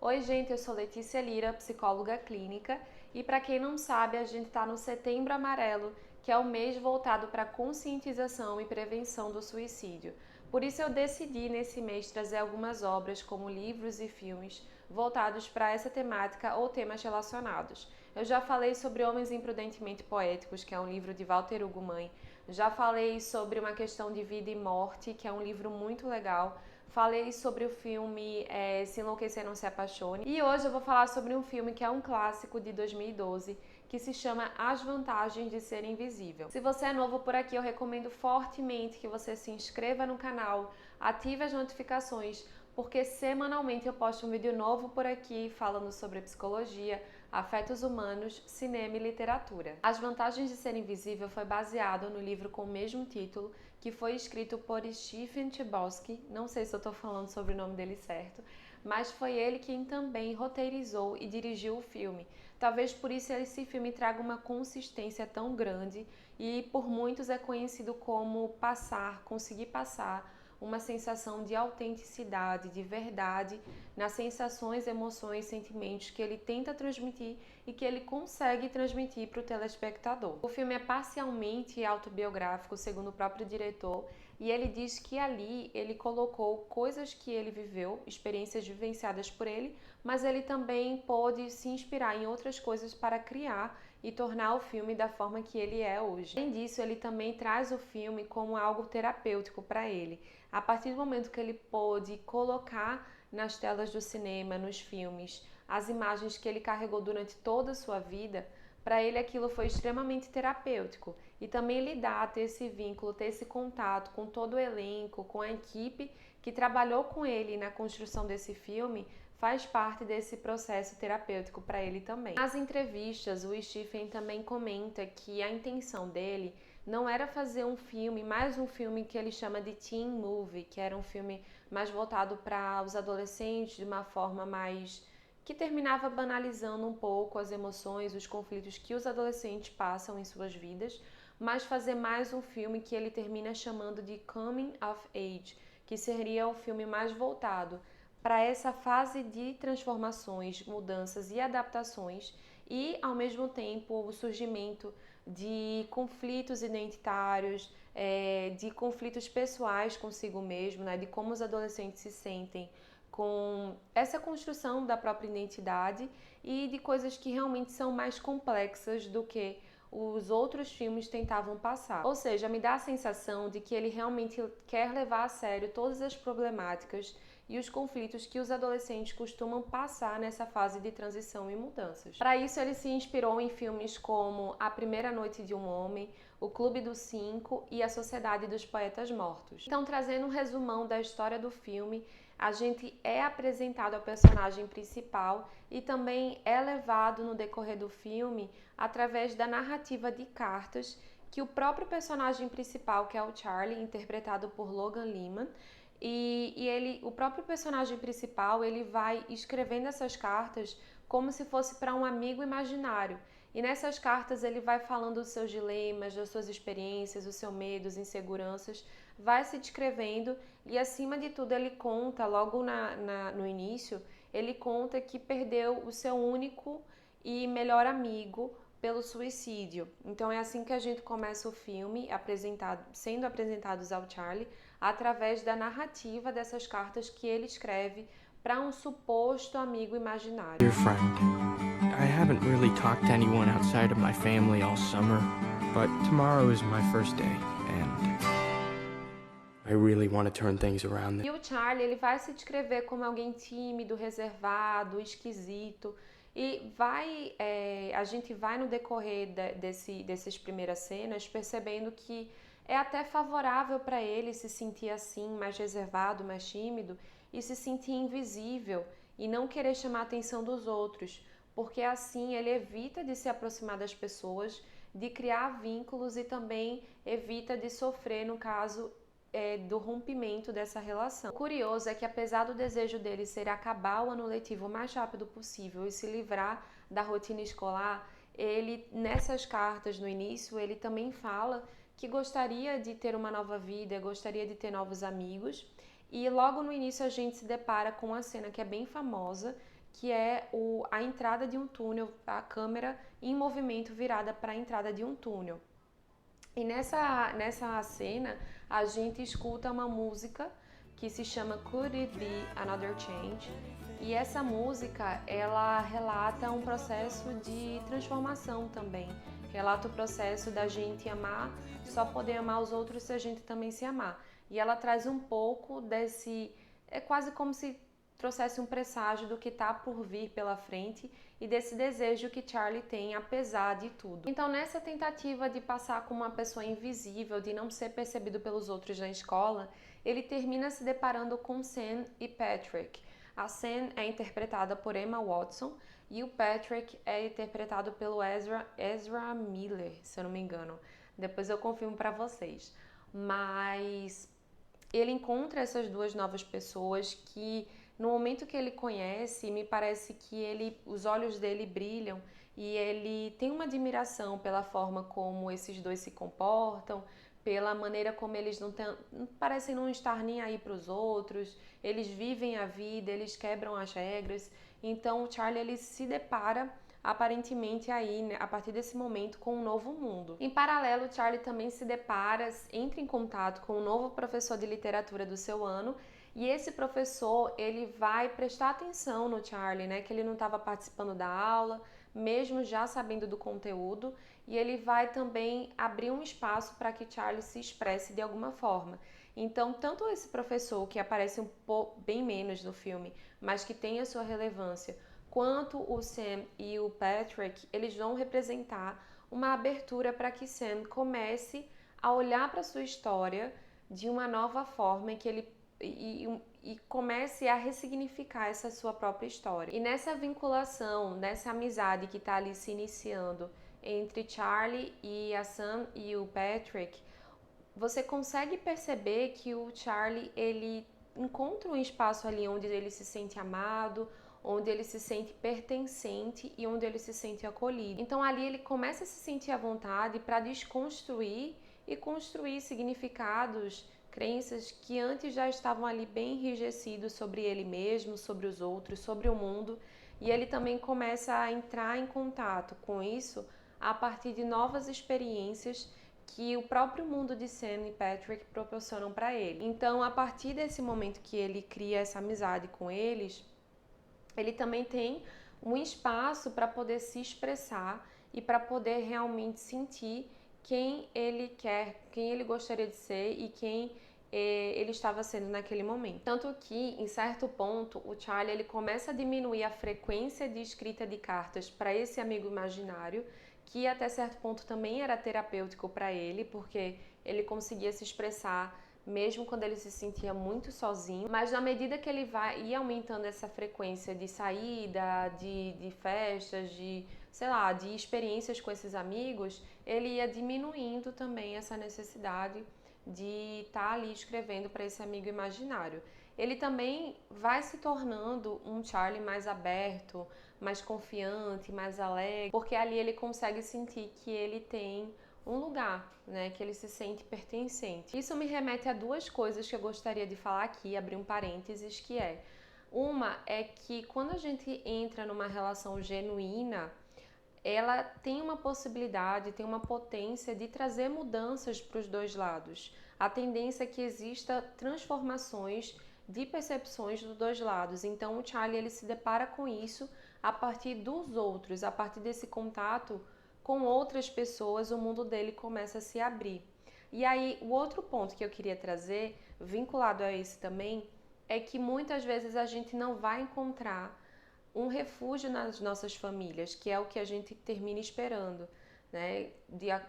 Oi, gente, eu sou Letícia Lira, psicóloga clínica, e para quem não sabe, a gente está no Setembro Amarelo, que é o mês voltado para conscientização e prevenção do suicídio. Por isso eu decidi nesse mês trazer algumas obras, como livros e filmes, voltados para essa temática ou temas relacionados. Eu já falei sobre Homens Imprudentemente Poéticos, que é um livro de Walter Ugumãe. Já falei sobre Uma Questão de Vida e Morte, que é um livro muito legal. Falei sobre o filme Se Enlouquecer Não Se Apaixone. E hoje eu vou falar sobre um filme que é um clássico de 2012, que se chama As Vantagens de Ser Invisível. Se você é novo por aqui, eu recomendo fortemente que você se inscreva no canal, ative as notificações, porque semanalmente eu posto um vídeo novo por aqui falando sobre psicologia, afetos humanos, cinema e literatura. As Vantagens de Ser Invisível foi baseado no livro com o mesmo título, que foi escrito por Stephen Chbosky, não sei se eu estou falando sobre o nome dele certo, mas foi ele quem também roteirizou e dirigiu o filme. Talvez por isso esse filme traga uma consistência tão grande e por muitos é conhecido como conseguir passar uma sensação de autenticidade, de verdade, nas sensações, emoções, sentimentos que ele tenta transmitir e que ele consegue transmitir para o telespectador. O filme é parcialmente autobiográfico, segundo o próprio diretor, e ele diz que ali ele colocou coisas que ele viveu, experiências vivenciadas por ele, mas ele também pôde se inspirar em outras coisas para criar e tornar o filme da forma que ele é hoje. Além disso, ele também traz o filme como algo terapêutico para ele. A partir do momento que ele pôde colocar nas telas do cinema, nos filmes, as imagens que ele carregou durante toda a sua vida, para ele aquilo foi extremamente terapêutico. E também lidar, ter esse vínculo, ter esse contato com todo o elenco, com a equipe que trabalhou com ele na construção desse filme, faz parte desse processo terapêutico para ele também. Nas entrevistas, o Stephen também comenta que a intenção dele não era fazer um filme, mais um filme que ele chama de teen movie, que era um filme mais voltado para os adolescentes, de uma forma mais que terminava banalizando um pouco as emoções, os conflitos que os adolescentes passam em suas vidas, mas fazer mais um filme que ele termina chamando de Coming of Age, que seria um filme mais voltado para essa fase de transformações, mudanças e adaptações e, ao mesmo tempo, o surgimento de conflitos identitários, de conflitos pessoais consigo mesmo, né, de como os adolescentes se sentem com essa construção da própria identidade e de coisas que realmente são mais complexas do que os outros filmes tentavam passar. Ou seja, me dá a sensação de que ele realmente quer levar a sério todas as problemáticas e os conflitos que os adolescentes costumam passar nessa fase de transição e mudanças. Para isso, ele se inspirou em filmes como A Primeira Noite de um Homem, O Clube dos Cinco e A Sociedade dos Poetas Mortos. Então, trazendo um resumão da história do filme, a gente é apresentado ao personagem principal e também é levado no decorrer do filme através da narrativa de cartas que o próprio personagem principal, que é o Charlie, interpretado por Logan Lerman, o próprio personagem principal, ele vai escrevendo essas cartas como se fosse para um amigo imaginário. E nessas cartas ele vai falando dos seus dilemas, das suas experiências, os seus medos, inseguranças, vai se descrevendo e, acima de tudo, ele conta, logo no início, ele conta que perdeu o seu único e melhor amigo pelo suicídio. Então é assim que a gente começa o filme, sendo apresentados ao Charlie, através da narrativa dessas cartas que ele escreve para um suposto amigo imaginário. Dear friend, I haven't really talked to anyone outside of my family all summer, but tomorrow is my first day, and I really want to turn things around. E o Charlie, ele vai se descrever como alguém tímido, reservado, esquisito, e a gente vai no decorrer dessas primeiras cenas percebendo que é até favorável para ele se sentir assim, mais reservado, mais tímido, e se sentir invisível e não querer chamar a atenção dos outros, porque assim ele evita de se aproximar das pessoas, de criar vínculos e também evita de sofrer no caso do rompimento dessa relação. O curioso é que, apesar do desejo dele ser acabar o ano letivo o mais rápido possível e se livrar da rotina escolar, ele, nessas cartas no início, ele também fala que gostaria de ter uma nova vida, gostaria de ter novos amigos, e logo no início a gente se depara com uma cena que é bem famosa, que é a entrada de um túnel, a câmera em movimento virada para a entrada de um túnel. E nessa cena, a gente escuta uma música que se chama Could It Be Another Change? E essa música, ela relata um processo de transformação também. Relata o processo da gente amar, só poder amar os outros se a gente também se amar. E ela traz um pouco desse... É quase como se trouxesse um presságio do que está por vir pela frente e desse desejo que Charlie tem apesar de tudo. Então, nessa tentativa de passar como uma pessoa invisível, de não ser percebido pelos outros na escola, ele termina se deparando com Sam e Patrick. A Sam é interpretada por Emma Watson e o Patrick é interpretado pelo Ezra Miller, se eu não me engano. Depois eu confirmo para vocês. Mas ele encontra essas duas novas pessoas que, no momento que ele conhece, me parece que os olhos dele brilham e ele tem uma admiração pela forma como esses dois se comportam, pela maneira como eles parecem não estar nem aí para os outros, eles vivem a vida, eles quebram as regras. Então o Charlie ele se depara aparentemente aí, né, a partir desse momento, com um novo mundo. Em paralelo, Charlie também entra em contato com um novo professor de literatura do seu ano, e esse professor, ele vai prestar atenção no Charlie, né, que ele não estava participando da aula, mesmo já sabendo do conteúdo, e ele vai também abrir um espaço para que Charlie se expresse de alguma forma. Então, tanto esse professor, que aparece bem menos no filme, mas que tem a sua relevância, quanto o Sam e o Patrick, eles vão representar uma abertura para que Sam comece a olhar para sua história de uma nova forma e comece a ressignificar essa sua própria história. E nessa vinculação, nessa amizade que está ali se iniciando entre Charlie e a Sam e o Patrick, você consegue perceber que o Charlie, ele encontra um espaço ali onde ele se sente amado, onde ele se sente pertencente e onde ele se sente acolhido. Então ali ele começa a se sentir à vontade para desconstruir e construir significados, crenças que antes já estavam ali bem enrijecidos sobre ele mesmo, sobre os outros, sobre o mundo. E ele também começa a entrar em contato com isso a partir de novas experiências que o próprio mundo de Sam e Patrick proporcionam para ele. Então, a partir desse momento que ele cria essa amizade com eles, ele também tem um espaço para poder se expressar e para poder realmente sentir quem ele quer, quem ele gostaria de ser e quem ele estava sendo naquele momento. Tanto que, em certo ponto, o Charlie ele começa a diminuir a frequência de escrita de cartas para esse amigo imaginário, que até certo ponto também era terapêutico para ele, porque ele conseguia se expressar mesmo quando ele se sentia muito sozinho, mas na medida que ele ia aumentando essa frequência de saída, de festas, de experiências com esses amigos, ele ia diminuindo também essa necessidade de estar ali escrevendo para esse amigo imaginário. Ele também vai se tornando um Charlie mais aberto, mais confiante, mais alegre, porque ali ele consegue sentir que ele tem um lugar, né, que ele se sente pertencente. Isso me remete a duas coisas que eu gostaria de falar aqui, abrir um parênteses, que é: uma é que quando a gente entra numa relação genuína, ela tem uma possibilidade, tem uma potência de trazer mudanças para os dois lados. A tendência é que exista transformações de percepções dos dois lados. Então o Charlie ele se depara com isso a partir dos outros, a partir desse contato com outras pessoas, o mundo dele começa a se abrir. E aí, o outro ponto que eu queria trazer, vinculado a esse também, é que muitas vezes a gente não vai encontrar um refúgio nas nossas famílias, que é o que a gente termina esperando, né?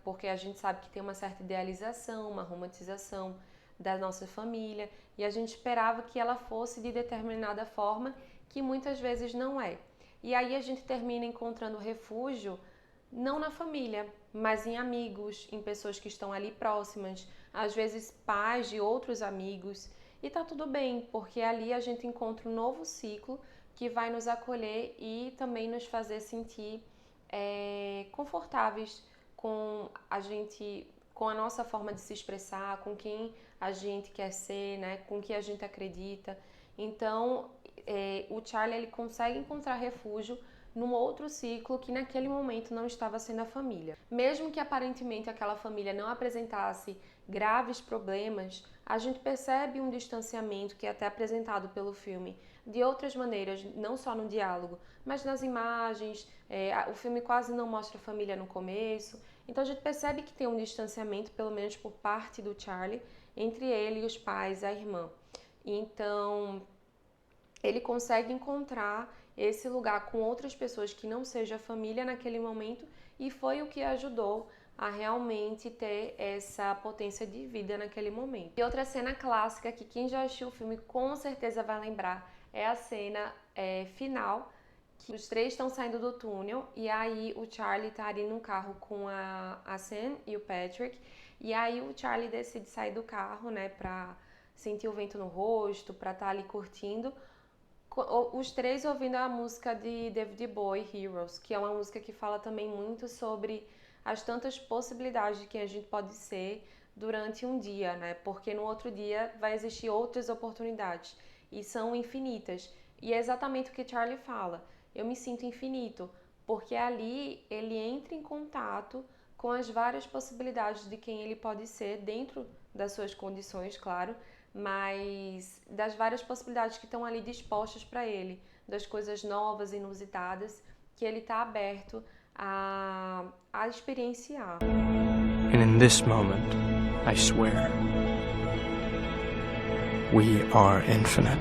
Porque a gente sabe que tem uma certa idealização, uma romantização da nossa família, e a gente esperava que ela fosse de determinada forma, que muitas vezes não é. E aí a gente termina encontrando refúgio não na família, mas em amigos, em pessoas que estão ali próximas, às vezes pais de outros amigos, e tá tudo bem, porque ali a gente encontra um novo ciclo que vai nos acolher e também nos fazer sentir confortáveis com a nossa forma de se expressar, com quem a gente quer ser, né, com o que a gente acredita. Então, o Charlie ele consegue encontrar refúgio num outro ciclo que naquele momento não estava sendo a família. Mesmo que aparentemente aquela família não apresentasse graves problemas, a gente percebe um distanciamento que é até apresentado pelo filme de outras maneiras, não só no diálogo, mas nas imagens. O filme quase não mostra a família no começo, então a gente percebe que tem um distanciamento, pelo menos por parte do Charlie, entre ele e os pais, a irmã. Então ele consegue encontrar esse lugar com outras pessoas que não seja a família naquele momento, e foi o que ajudou a realmente ter essa potência de vida naquele momento. E outra cena clássica que quem já assistiu o filme com certeza vai lembrar é a cena final, que os três estão saindo do túnel e aí o Charlie tá ali no carro com a Sam e o Patrick, e aí o Charlie decide sair do carro, né, pra sentir o vento no rosto, pra estar ali curtindo, os três ouvindo a música de David Bowie, Heroes, que é uma música que fala também muito sobre as tantas possibilidades de quem a gente pode ser durante um dia, né? Porque no outro dia vai existir outras oportunidades e são infinitas. E é exatamente o que Charlie fala. Eu me sinto infinito, porque ali ele entra em contato com as várias possibilidades de quem ele pode ser dentro das suas condições, claro, mas das várias possibilidades que estão ali dispostas para ele, das coisas novas, inusitadas, que ele está aberto a experienciar. And in this moment, I swear, we are infinite.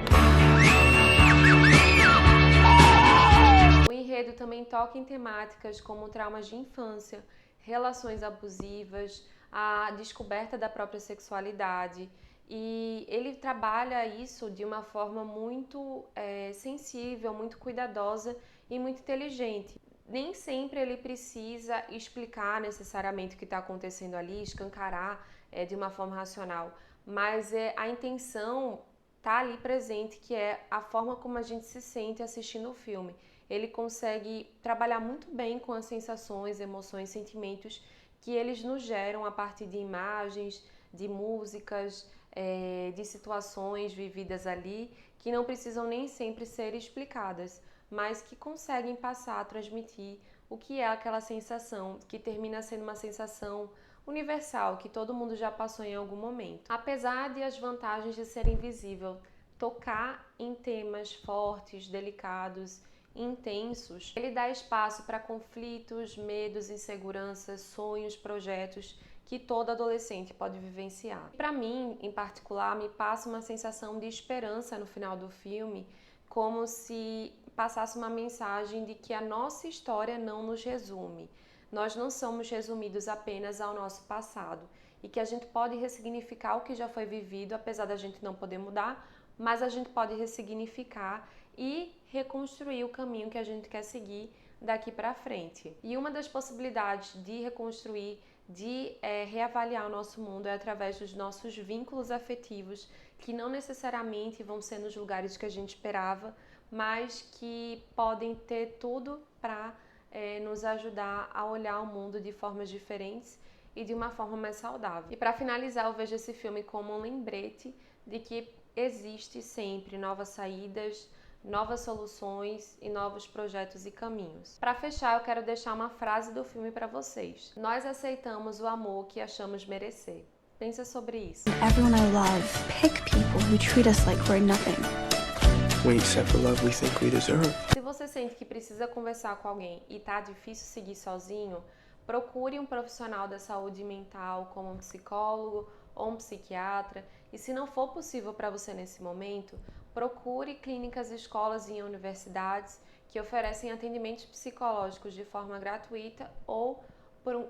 O enredo também toca em temáticas como traumas de infância, relações abusivas, a descoberta da própria sexualidade, e ele trabalha isso de uma forma muito sensível, muito cuidadosa e muito inteligente. Nem sempre ele precisa explicar necessariamente o que está acontecendo ali, escancarar de uma forma racional, mas a intenção está ali presente, que é a forma como a gente se sente assistindo o filme. Ele consegue trabalhar muito bem com as sensações, emoções, sentimentos que eles nos geram a partir de imagens, de músicas, de situações vividas ali, que não precisam nem sempre ser explicadas, mas que conseguem passar, transmitir o que é aquela sensação, que termina sendo uma sensação universal, que todo mundo já passou em algum momento. Apesar de as vantagens de ser invisível, tocar em temas fortes, delicados, intensos, ele dá espaço para conflitos, medos, inseguranças, sonhos, projetos que todo adolescente pode vivenciar. Para mim, em particular, me passa uma sensação de esperança no final do filme, como se passasse uma mensagem de que a nossa história não nos resume. Nós não somos resumidos apenas ao nosso passado e que a gente pode ressignificar o que já foi vivido, apesar da gente não poder mudar, mas a gente pode ressignificar e reconstruir o caminho que a gente quer seguir daqui para frente. E uma das possibilidades de reconstruir, de reavaliar o nosso mundo é através dos nossos vínculos afetivos, que não necessariamente vão ser nos lugares que a gente esperava, mas que podem ter tudo para nos ajudar a olhar o mundo de formas diferentes e de uma forma mais saudável. E para finalizar, eu vejo esse filme como um lembrete de que existe sempre novas saídas, novas soluções e novos projetos e caminhos. Para fechar, eu quero deixar uma frase do filme para vocês. Nós aceitamos o amor que achamos merecer. Pensa sobre isso. Everyone I love pick people who treat us like we're nothing. We accept the love we think we deserve. Se você sente que precisa conversar com alguém e tá difícil seguir sozinho, procure um profissional da saúde mental, como um psicólogo ou um psiquiatra. E se não for possível para você nesse momento, procure clínicas, escolas e universidades que oferecem atendimentos psicológicos de forma gratuita ou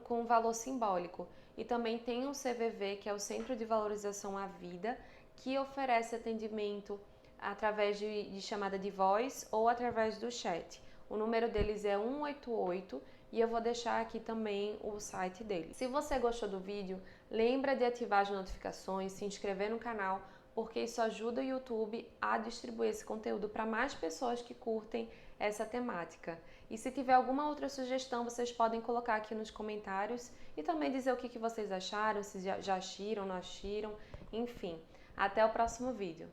com um valor simbólico. E também tem o CVV, que é o Centro de Valorização à Vida, que oferece atendimento através de chamada de voz ou através do chat. O número deles é 188 e eu vou deixar aqui também o site deles. Se você gostou do vídeo, lembra de ativar as notificações, se inscrever no canal, porque isso ajuda o YouTube a distribuir esse conteúdo para mais pessoas que curtem essa temática. E se tiver alguma outra sugestão, vocês podem colocar aqui nos comentários e também dizer o que vocês acharam, se já assistiram, não assistiram, enfim. Até o próximo vídeo.